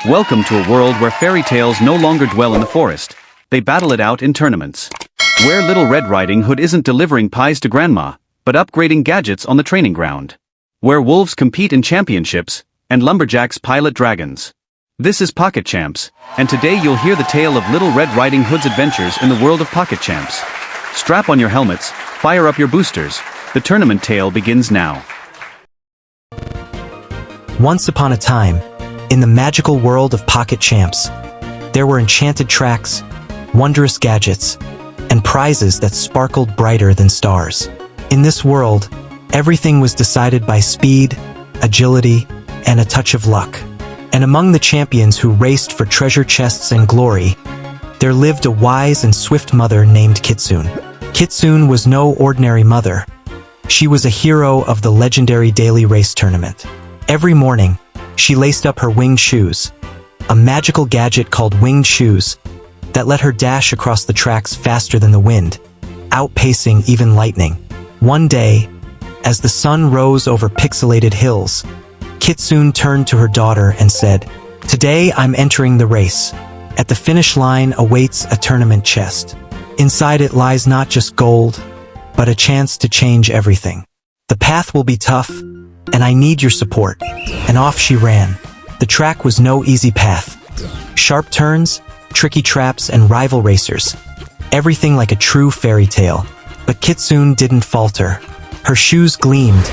Welcome to a world where fairy tales no longer dwell in the forest. They battle it out in tournaments. Where Little Red Riding Hood isn't delivering pies to grandma, but upgrading gadgets on the training ground. Where wolves compete in championships, and lumberjacks pilot dragons. This is Pocket Champs, and today you'll hear the tale of Little Red Riding Hood's adventures in the world of Pocket Champs. Strap on your helmets, fire up your boosters. The tournament tale begins now. Once upon a time, in the magical world of Pocket Champs, there were enchanted tracks, wondrous gadgets, and prizes that sparkled brighter than stars. In this world, everything was decided by speed, agility, and a touch of luck. And among the champions who raced for treasure chests and glory, there lived a wise and swift mother named Kitsune. Kitsune was no ordinary mother. She was a hero of the legendary daily race tournament. Every morning, she laced up her winged shoes, a magical gadget called winged shoes that let her dash across the tracks faster than the wind, outpacing even lightning. One day, as the sun rose over pixelated hills, Kitsune turned to her daughter and said, "Today I'm entering the race. At the finish line awaits a tournament chest. Inside it lies not just gold, but a chance to change everything. The path will be tough, and I need your support." And off she ran. The track was no easy path. Sharp turns, tricky traps, and rival racers. Everything like a true fairy tale. But Kitsune didn't falter. Her shoes gleamed,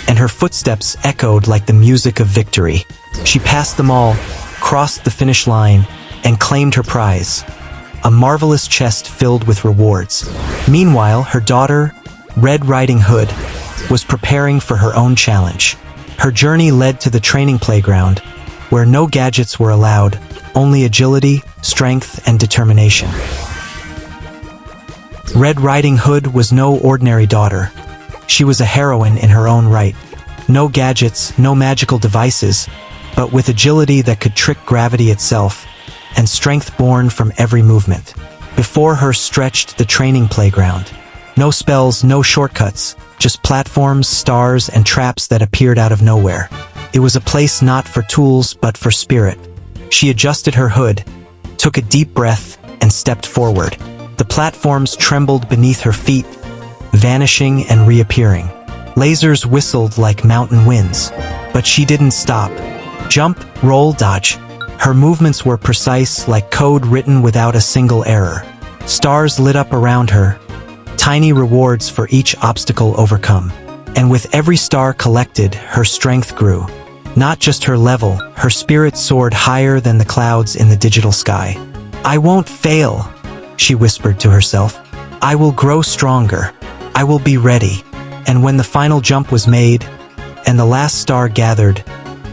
and her footsteps echoed like the music of victory. She passed them all, crossed the finish line, and claimed her prize. A marvelous chest filled with rewards. Meanwhile, her daughter, Red Riding Hood, was preparing for her own challenge. Her journey led to the training playground, where no gadgets were allowed, only agility, strength, and determination. Red Riding Hood was no ordinary daughter. She was a heroine in her own right. No gadgets, no magical devices, but with agility that could trick gravity itself, and strength born from every movement. Before her stretched the training playground. No spells, no shortcuts, just platforms, stars, and traps that appeared out of nowhere. It was a place not for tools, but for spirit. She adjusted her hood, took a deep breath, and stepped forward. The platforms trembled beneath her feet, vanishing and reappearing. Lasers whistled like mountain winds, but she didn't stop. Jump, roll, dodge. Her movements were precise, like code written without a single error. Stars lit up around her, tiny rewards for each obstacle overcome. And with every star collected, her strength grew. Not just her level, her spirit soared higher than the clouds in the digital sky. "I won't fail," she whispered to herself. "I will grow stronger. I will be ready." And when the final jump was made, and the last star gathered,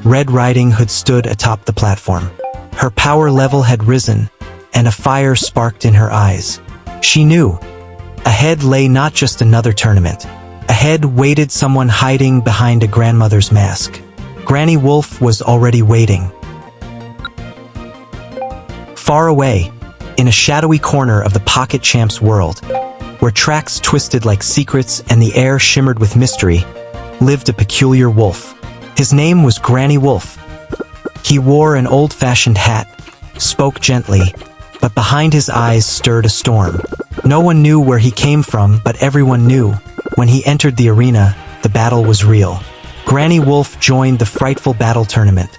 Red Riding Hood stood atop the platform. Her power level had risen, and a fire sparked in her eyes. She knew. Ahead lay not just another tournament. Ahead waited someone hiding behind a grandmother's mask. Granny Wolf was already waiting. Far away, in a shadowy corner of the Pocket Champs world, where tracks twisted like secrets and the air shimmered with mystery, lived a peculiar wolf. His name was Granny Wolf. He wore an old-fashioned hat, spoke gently, but behind his eyes stirred a storm. No one knew where he came from, but everyone knew. When he entered the arena, the battle was real. Granny Wolf joined the frightful battle tournament,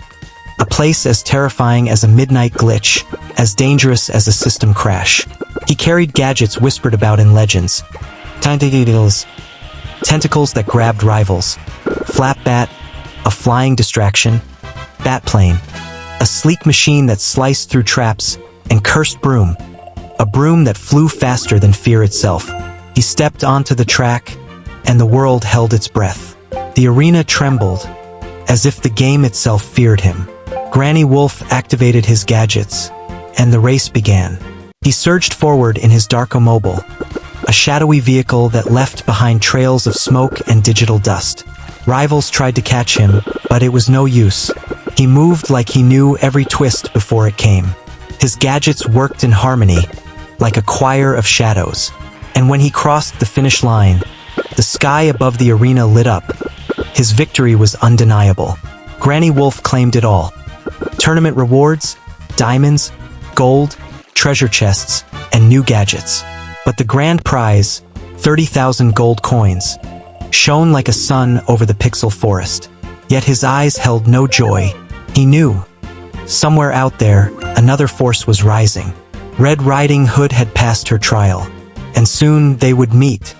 a place as terrifying as a midnight glitch, as dangerous as a system crash. He carried gadgets whispered about in legends. Tentacles that grabbed rivals. Flapbat, a flying distraction. Batplane, a sleek machine that sliced through traps. And Cursed Broom, a broom that flew faster than fear itself. He stepped onto the track, and the world held its breath. The arena trembled, as if the game itself feared him. Granny Wolf activated his gadgets, and the race began. He surged forward in his Darkomobile, a shadowy vehicle that left behind trails of smoke and digital dust. Rivals tried to catch him, but it was no use. He moved like he knew every twist before it came. His gadgets worked in harmony, like a choir of shadows. And when he crossed the finish line, the sky above the arena lit up. His victory was undeniable. Granny Wolf claimed it all. Tournament rewards, diamonds, gold, treasure chests, and new gadgets. But the grand prize, 30,000 gold coins, shone like a sun over the pixel forest. Yet his eyes held no joy. He knew, somewhere out there, another force was rising. Red Riding Hood had passed her trial, and soon they would meet.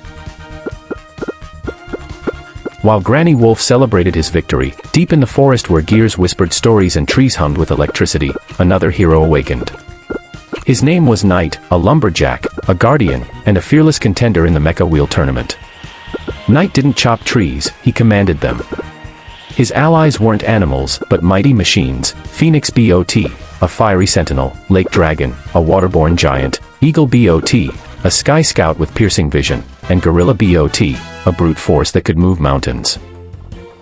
While Granny Wolf celebrated his victory, deep in the forest where gears whispered stories and trees hummed with electricity, another hero awakened. His name was Knight, a lumberjack, a guardian, and a fearless contender in the Mecha Wheel tournament. Knight didn't chop trees, he commanded them. His allies weren't animals, but mighty machines: Phoenix Bot, a fiery sentinel; Lake Dragon, a waterborne giant; Eagle Bot, a sky scout with piercing vision; and Gorilla Bot, a brute force that could move mountains.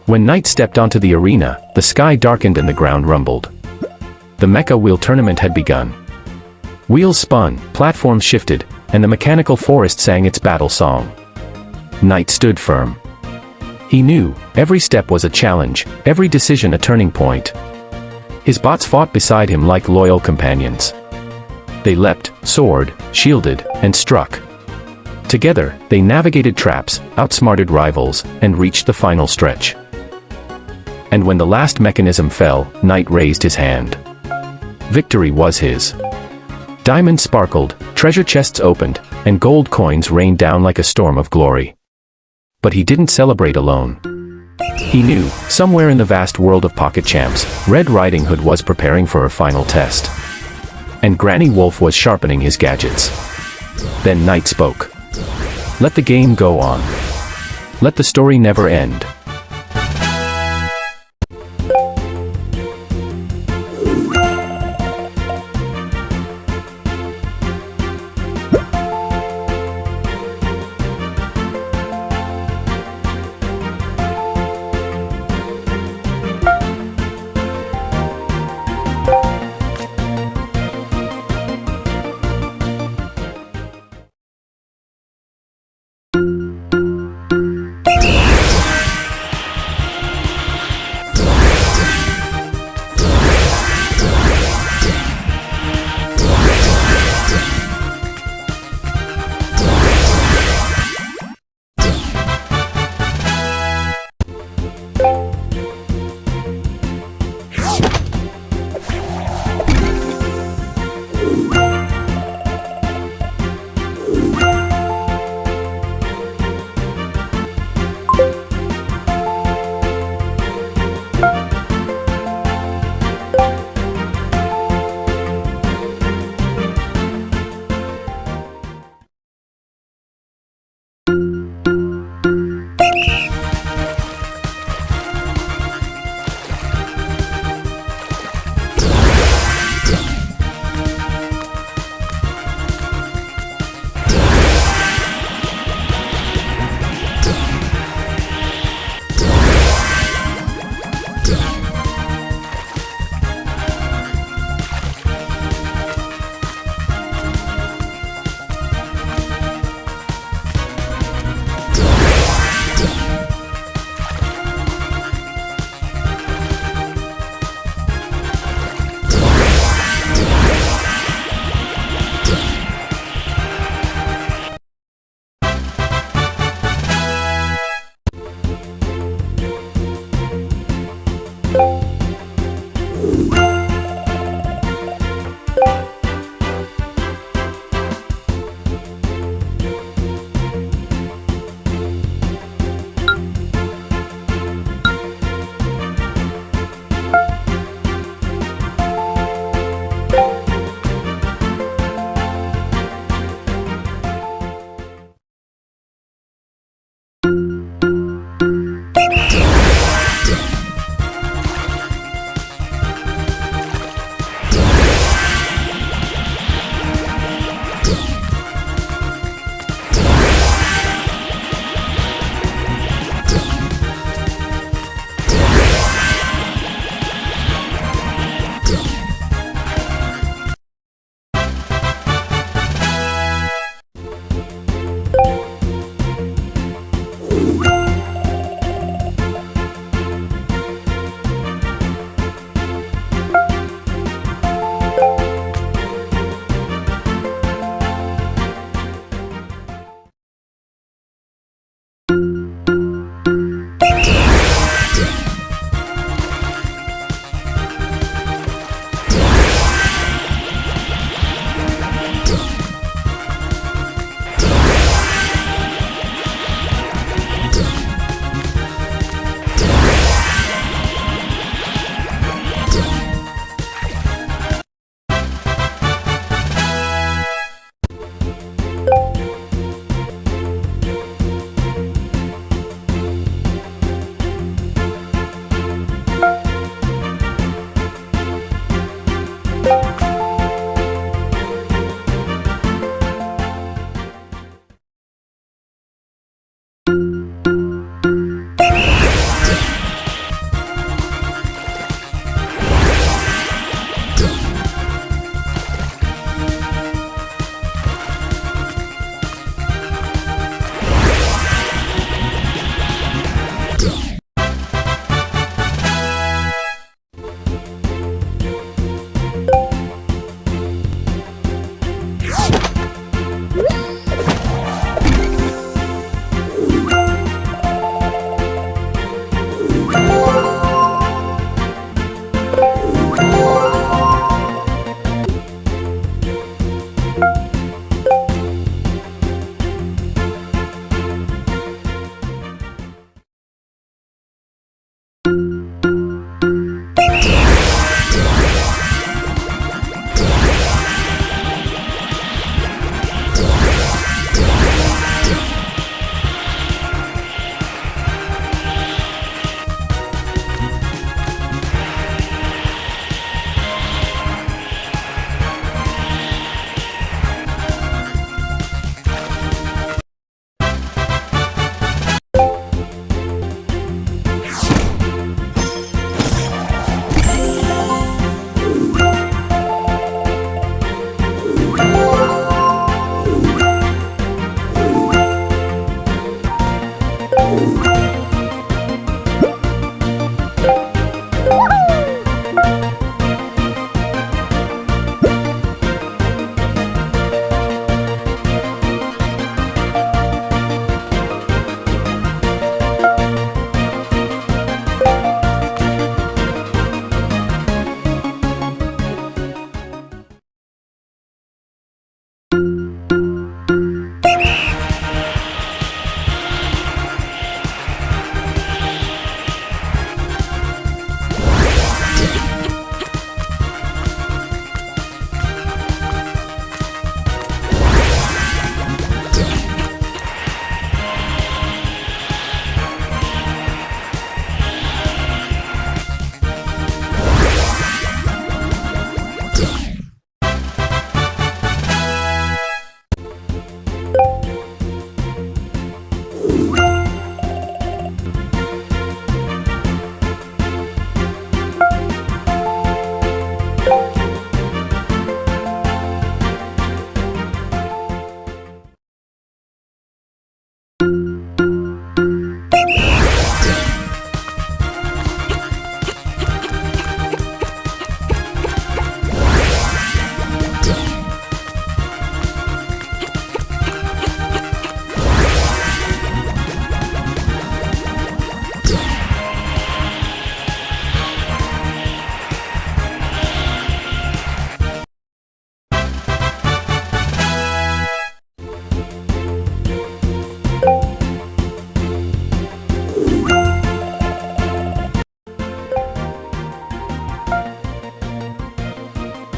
When Knight stepped onto the arena, the sky darkened and the ground rumbled. The Mecha Wheel tournament had begun. Wheels spun, platforms shifted, and the mechanical forest sang its battle song. Knight stood firm. He knew, every step was a challenge, every decision a turning point. His bots fought beside him like loyal companions. They leapt, soared, shielded, and struck. Together, they navigated traps, outsmarted rivals, and reached the final stretch. And when the last mechanism fell, Knight raised his hand. Victory was his. Diamonds sparkled, treasure chests opened, and gold coins rained down like a storm of glory. But he didn't celebrate alone. He knew, somewhere in the vast world of Pocket Champs, Red Riding Hood was preparing for her final test. And Granny Wolf was sharpening his gadgets. Then Knight spoke. Let the game go on. Let the story never end.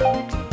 you.